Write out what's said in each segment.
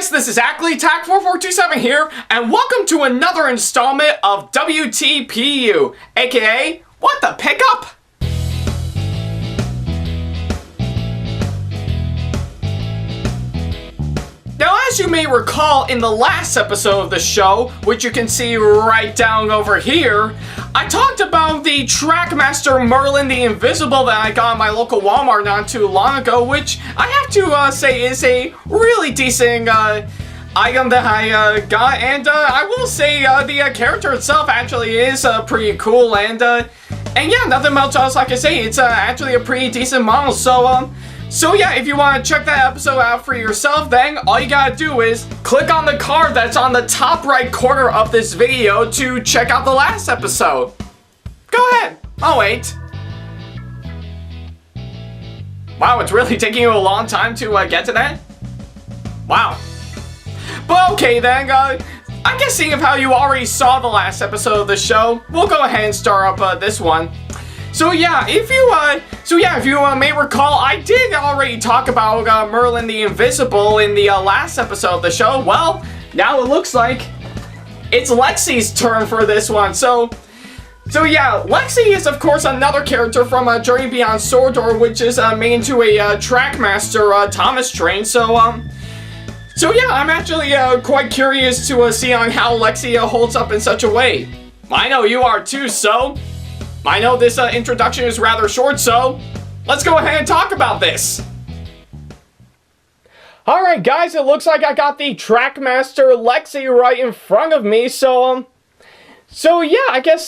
guys, this is SamAttack4427 here, and welcome to another installment of WTPU, aka What the Pickup? Now, as you may recall, in the last episode of the show, which you can see right down over here, I talked about the Trackmaster Merlin the Invisible that I got at my local Walmart not too long ago, which I have to say is a really decent item that I got, and I will say the character itself actually is pretty cool, and yeah, nothing else like I say, it's actually a pretty decent model, so yeah, if you want to check that episode out for yourself, then all you gotta do is click on the card that's on the top right corner of this video to check out the last episode. Go ahead, I'll wait. Wow, it's really taking you a long time to get to that? Wow. But okay then, I guess seeing of how you already saw the last episode of the show, we'll go ahead and start up this one. So yeah, if you may recall, I did already talk about Merlin the Invisible in the last episode of the show. Well, now it looks like it's Lexi's turn for this one. So yeah, Lexi is of course another character from Journey Beyond Sordor, which is made into a Trackmaster Thomas train. So yeah, I'm actually quite curious to see on how Lexi holds up in such a way. I know you are too, so I know this introduction is rather short, so let's go ahead and talk about this. Alright guys, it looks like I got the Trackmaster Lexi right in front of me, so yeah, I guess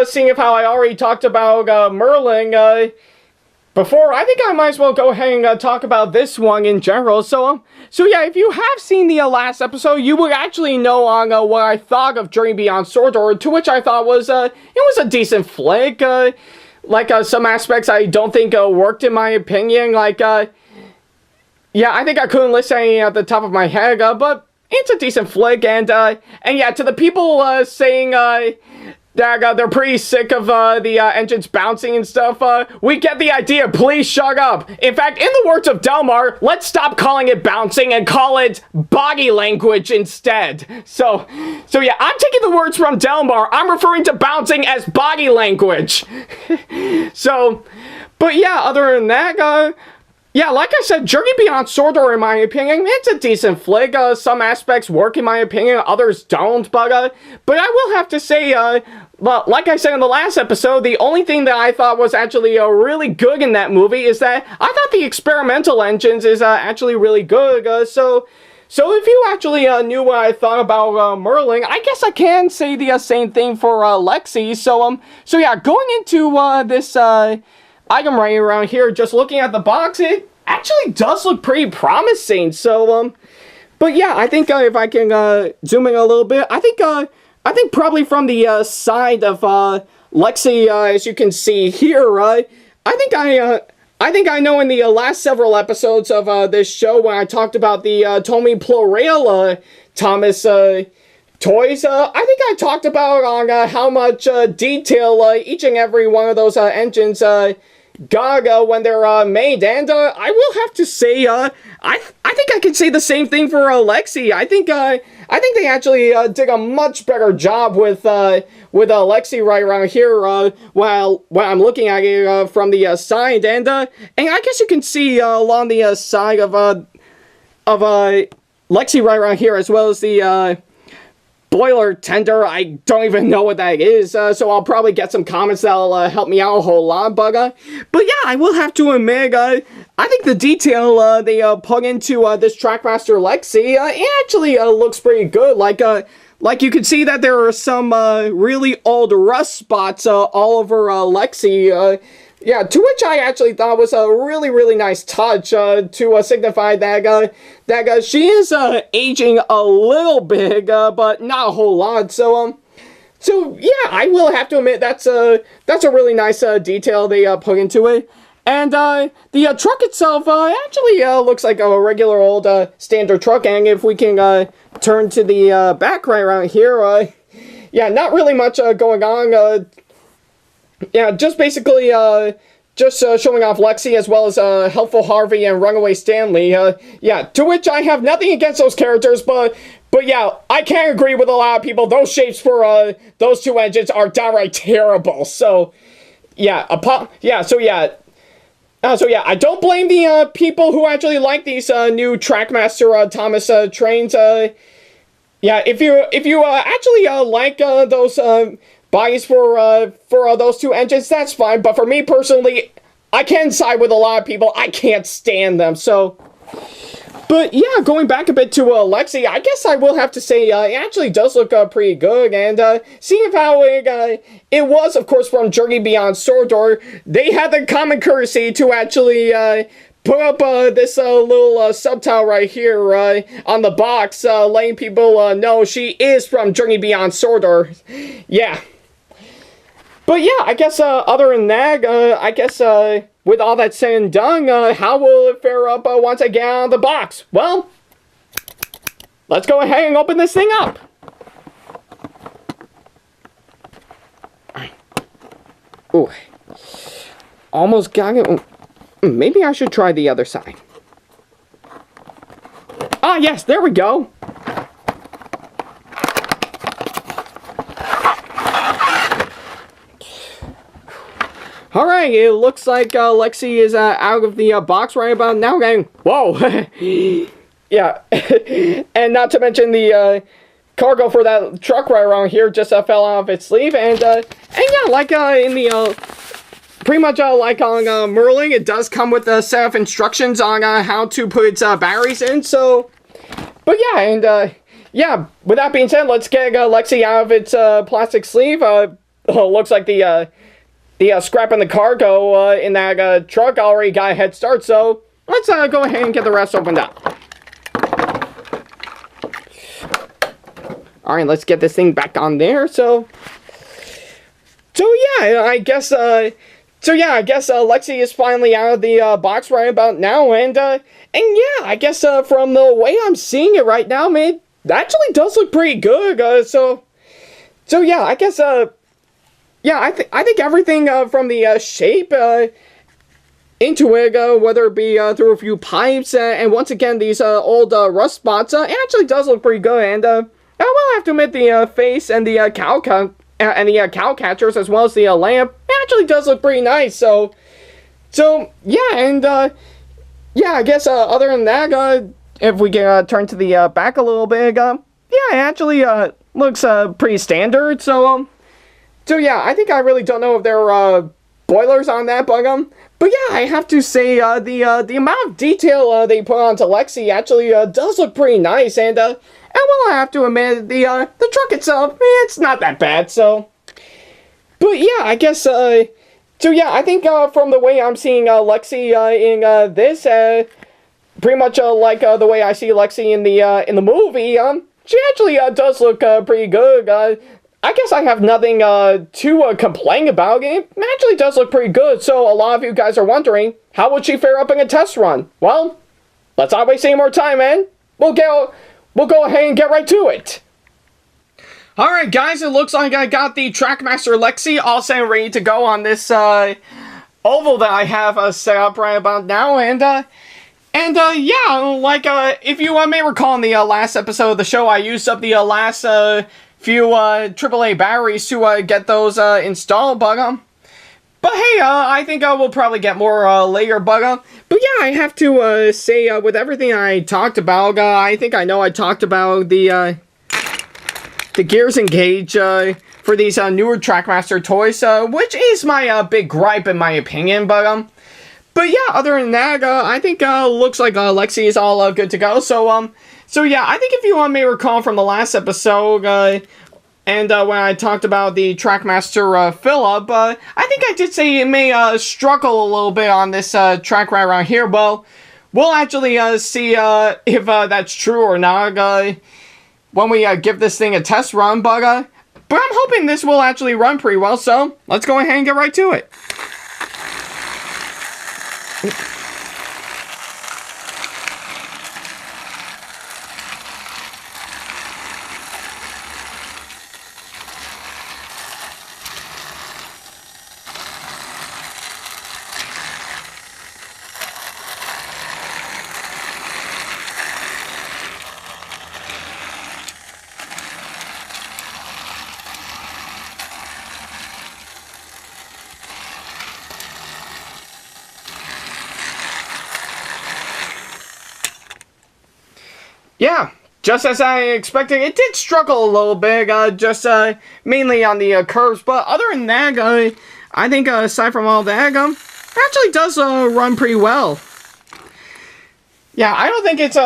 seeing of how I already talked about Merlin before, I think I might as well go ahead and talk about this one in general. So yeah, if you have seen the last episode, you would actually know on what I thought of Journey Beyond Sordor, to which I thought was it was a decent flick. Some aspects I don't think worked in my opinion. Yeah, I think I couldn't list any at the top of my head, but it's a decent flick. And yeah, to the people saying that they're pretty sick of the engines bouncing and stuff, we get the idea, please shut up. In fact, in the words of Delmar, let's stop calling it bouncing and call it body language instead. So yeah, I'm taking the words from Delmar, I'm referring to bouncing as body language. But yeah, other than that, yeah, like I said, Journey Beyond Sordor, in my opinion, it's a decent flick. Some aspects work, in my opinion, others don't, but I will have to say, well, like I said in the last episode, the only thing that I thought was actually really good in that movie is that I thought the experimental engines is actually really good. So if you actually knew what I thought about Merlin, I guess I can say the same thing for Lexi. So yeah, going into this item right around here, just looking at the box, it actually does look pretty promising. But yeah, I think if I can zoom in a little bit, I think probably from the side of Lexi, as you can see here, I think I know in the last several episodes of this show when I talked about the Tommy Plurale Thomas toys, I think I talked about on how much detail each and every one of those engines got when they're made, and I will have to say, I think I can say the same thing for Lexi. I think they actually did a much better job with Lexi right around here while I'm looking at it from the side, and I guess you can see along the side of Lexi right around here, as well as the boiler tender. I don't even know what that is, so I'll probably get some comments that'll help me out a whole lot, but yeah, I will have to admit, I think the detail they put into this Trackmaster Lexi, it actually looks pretty good. Like you can see that there are some really old rust spots all over Lexi, yeah, to which I actually thought was a really, really nice touch to signify that she is aging a little big, but not a whole lot. So yeah, I will have to admit that's a really nice detail they put into it. And the truck itself actually looks like a regular old standard truck. And if we can turn to the back right around here, yeah, not really much going on. Yeah, just basically just showing off Lexi as well as Helpful Harvey and Runaway Stanley. Yeah, to which I have nothing against those characters, but yeah, I can't agree with a lot of people. Those shapes for those two engines are downright terrible. So yeah, so yeah, I don't blame the people who actually like these new Trackmaster Thomas trains. Yeah, if you actually like those bodies for those two engines, that's fine. But for me personally, I can side with a lot of people. I can't stand them. So, but yeah, going back a bit to Lexi, I guess I will have to say it actually does look pretty good. And seeing how it was, of course, from Journey Beyond Sordor, they had the common courtesy to actually put up this little subtitle right here on the box, letting people know she is from Journey Beyond Sordor. Yeah. But yeah, I guess other than that, I guess with all that said and done, how will it fare up once I get out of the box? Well, let's go ahead and open this thing up. Ooh. Almost got it. Maybe I should try the other side. Ah, yes, there we go. Alright, it looks like Lexi is out of the box right about now, gang. Whoa! Yeah. And not to mention the cargo for that truck right around here just fell out of its sleeve. And yeah, like in the pretty much like on Merlin, it does come with a set of instructions on how to put its batteries in. So, but yeah, and yeah, with that being said, let's get Lexi out of its plastic sleeve. Looks like the scrap and the cargo in that truck already got a head start. So let's go ahead and get the rest opened up. All right, let's get this thing back on there. So yeah, I guess. Lexi is finally out of the box right about now, and yeah, I guess from the way I'm seeing it right now, man, it actually does look pretty good. So yeah, I guess yeah, I think everything from the shape into it, whether it be through a few pipes and once again these old rust spots, it actually does look pretty good. And I will have to admit the face and the cow catchers as well as the lamp, it actually does look pretty nice. So yeah, and yeah, I guess other than that, if we can turn to the back a little bit, yeah, it actually looks pretty standard. So yeah, I think I really don't know if there are boilers on that, but yeah, I have to say the amount of detail they put onto Lexi actually does look pretty nice. And well, I have to admit, the truck itself, it's not that bad, so. But yeah, I guess, so yeah, I think from the way I'm seeing Lexi in this, pretty much like the way I see Lexi in the movie, she actually does look pretty good. I guess I have nothing to complain about. It actually does look pretty good, so a lot of you guys are wondering, how would she fare up in a test run? Well, let's not waste any more time, man. We'll go ahead and get right to it. Alright guys, it looks like I got the Trackmaster Lexi all set and ready to go on this oval that I have set up right about now. And yeah, like if you may recall in the last episode of the show, I used up the last few AAA batteries to get those installed, but hey, I think we'll probably get more later, but yeah, I have to say, with everything I talked about, I think I know I talked about the gears and gauge for these newer Trackmaster toys, which is my big gripe in my opinion, but yeah, other than that, I think looks like Lexi is all good to go. So yeah, I think if you may recall from the last episode, and when I talked about the Trackmaster Philip, I think I did say it may struggle a little bit on this track right around here. Well, we'll actually see if that's true or not when we give this thing a test run. But I'm hoping this will actually run pretty well. So let's go ahead and get right to it. Yeah, just as I expected, it did struggle a little bit, just mainly on the curves, but other than that, I think aside from all that, it actually does run pretty well. Yeah, I don't think it's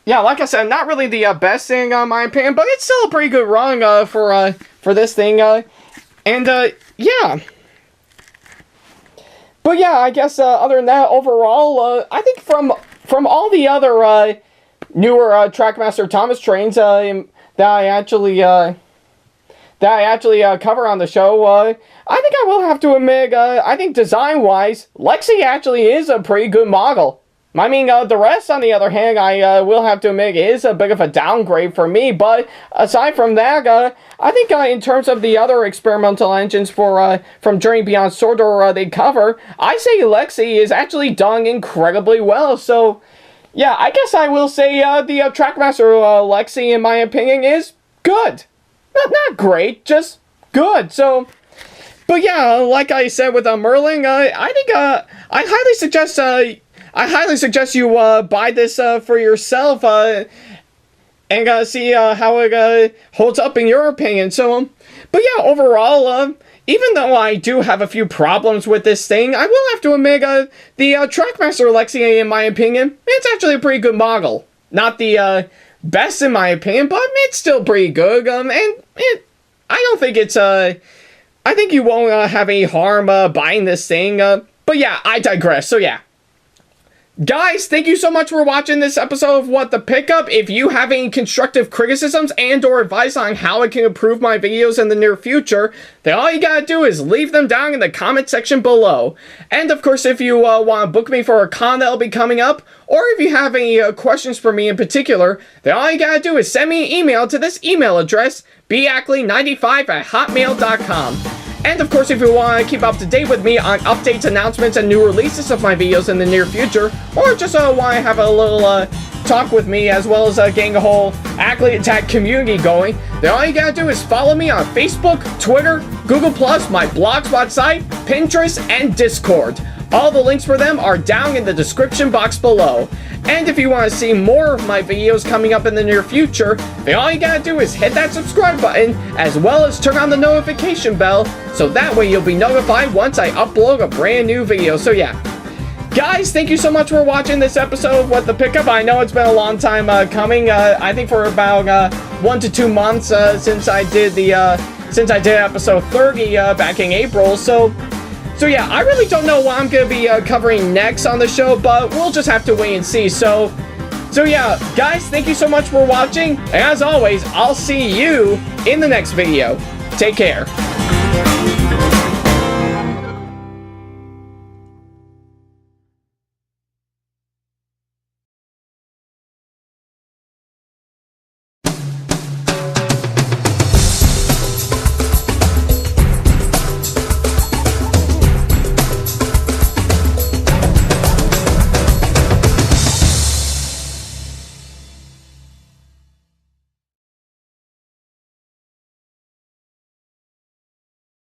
yeah, like I said, not really the best thing in my opinion, but it's still a pretty good run for this thing, and yeah. But yeah, I guess other than that, overall, I think from all the other newer Trackmaster Thomas trains that I actually cover on the show, I think I will have to admit, I think design-wise, Lexi actually is a pretty good model. I mean, the rest, on the other hand, I will have to admit, is a bit of a downgrade for me, but aside from that, I think in terms of the other experimental engines from Journey Beyond Sordor they cover, I say Lexi is actually done incredibly well, so yeah, I guess I will say the Trackmaster Lexi, in my opinion, is good. Not great, just good, so... But yeah, like I said with Merlin, I think I highly suggest you buy this for yourself and see how it holds up in your opinion. So, but yeah, overall, even though I do have a few problems with this thing, I will have to admit the Trackmaster Lexi, in my opinion, it's actually a pretty good model. Not the best in my opinion, but it's still pretty good. And I don't think it's I think you won't have any harm buying this thing. But yeah, I digress. So yeah. Guys, thank you so much for watching this episode of What the Pickup. If you have any constructive criticisms and or advice on how I can improve my videos in the near future, then all you gotta do is leave them down in the comment section below. And of course, if you want to book me for a con that'll be coming up, or if you have any questions for me in particular, then all you gotta do is send me an email to this email address, backley95@hotmail.com. And of course, if you want to keep up to date with me on updates, announcements, and new releases of my videos in the near future, or just want to have a little talk with me, as well as getting a whole Ackley Attack community going, then all you gotta do is follow me on Facebook, Twitter, Google+, my Blogspot site, Pinterest, and Discord. All the links for them are down in the description box below. And if you want to see more of my videos coming up in the near future, then all you gotta do is hit that subscribe button, as well as turn on the notification bell, so that way you'll be notified once I upload a brand new video. So yeah. Guys, thank you so much for watching this episode of What the Pickup. I know it's been a long time coming. I think for about 1 to 2 months since I did episode 30 back in April. So yeah, I really don't know what I'm going to be covering next on the show, but we'll just have to wait and see. So yeah, guys, thank you so much for watching. And as always, I'll see you in the next video. Take care.